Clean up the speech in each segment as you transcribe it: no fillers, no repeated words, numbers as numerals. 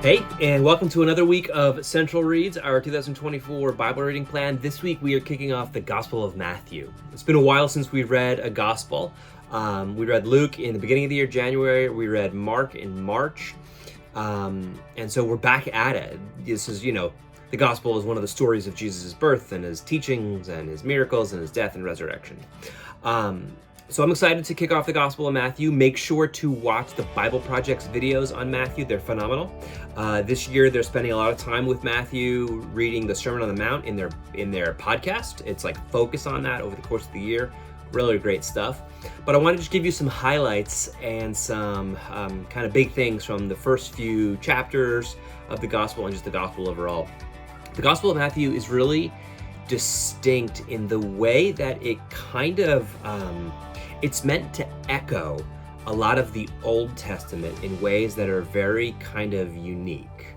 Hey, and welcome to another week of Central Reads, our 2024 Bible reading plan. This week we are kicking off the Gospel of Matthew. It's been a while since we read a Gospel. We read Luke in the beginning of the year, January. We read Mark in March. And so we're back at it. This is, the Gospel is one of the stories of Jesus' birth and his teachings and his miracles and his death and resurrection. So I'm excited to kick off the Gospel of Matthew. Make sure to watch the Bible Project's videos on Matthew. They're phenomenal. This year, they're spending a lot of time with Matthew, reading the Sermon on the Mount in their podcast. It's like focus on that over the course of the year. Really great stuff. But I want to just give you some highlights and some kind of big things from the first few chapters of the Gospel and just the Gospel overall. The Gospel of Matthew is really distinct in the way that it kind of it's meant to echo a lot of the Old Testament in ways that are very kind of unique.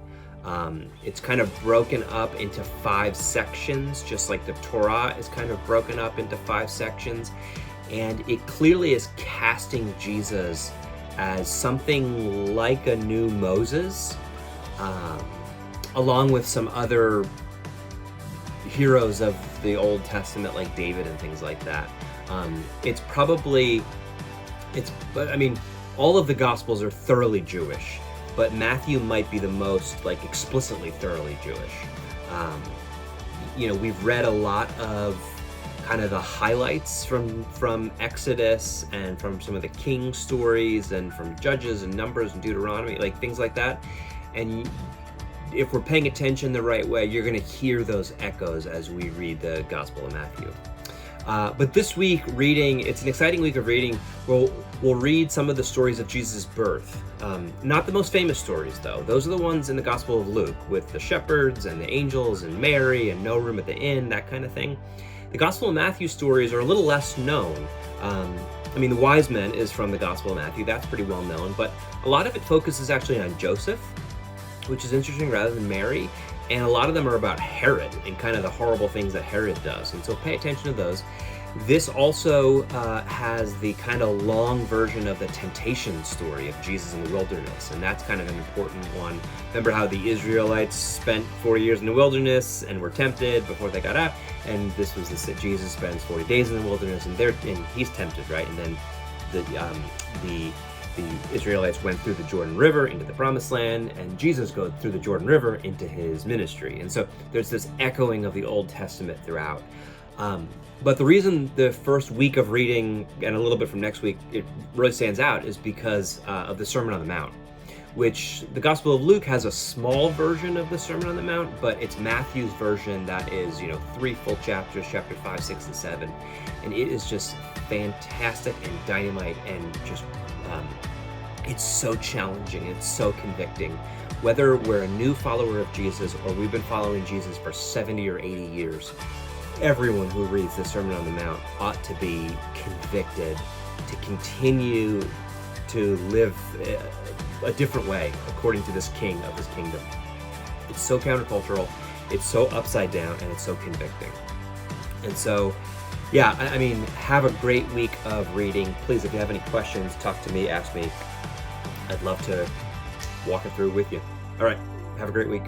It's kind of broken up into 5 sections, just like the Torah is kind of broken up into 5 sections. And it clearly is casting Jesus as something like a new Moses, along with some other heroes of the Old Testament like David and things like that. All of the Gospels are thoroughly Jewish, but Matthew might be the most explicitly thoroughly Jewish. We've read a lot of kind of the highlights from Exodus and from some of the king stories and from Judges and Numbers and Deuteronomy, like things like that. And if we're paying attention the right way, you're going to hear those echoes as we read the Gospel of Matthew. But this week, it's an exciting week of reading. We'll read some of the stories of Jesus' birth. Not the most famous stories, though. Those are the ones in the Gospel of Luke, with the shepherds and the angels and Mary and no room at the inn, that kind of thing. The Gospel of Matthew stories are a little less known. The wise men is from the Gospel of Matthew. That's pretty well known. But a lot of it focuses actually on Joseph, which is interesting, rather than Mary. And a lot of them are about Herod and kind of the horrible things that Herod does. And so pay attention to those. This also has the kind of long version of the temptation story of Jesus in the wilderness. And that's kind of an important one. Remember how the Israelites spent 40 years in the wilderness and were tempted before they got out. And this was Jesus spends 40 days in the wilderness and he's tempted, right? And then the Israelites went through the Jordan River into the Promised Land, and Jesus goes through the Jordan River into his ministry. And so there's this echoing of the Old Testament throughout. But the reason the first week of reading, and a little bit from next week, it really stands out is because of the Sermon on the Mount, which the Gospel of Luke has a small version of the Sermon on the Mount, but it's Matthew's version that is, 3 full chapters, chapter 5, 6, and 7. And it is just fantastic and dynamite and just it's so challenging, it's so convicting. Whether we're a new follower of Jesus or we've been following Jesus for 70 or 80 years, everyone who reads the Sermon on the Mount ought to be convicted to continue to live a different way according to this king of his kingdom. It's so countercultural, it's so upside down, and it's so convicting. And so, have a great week of reading. Please, if you have any questions, talk to me, ask me. I'd love to walk it through with you. All right, have a great week.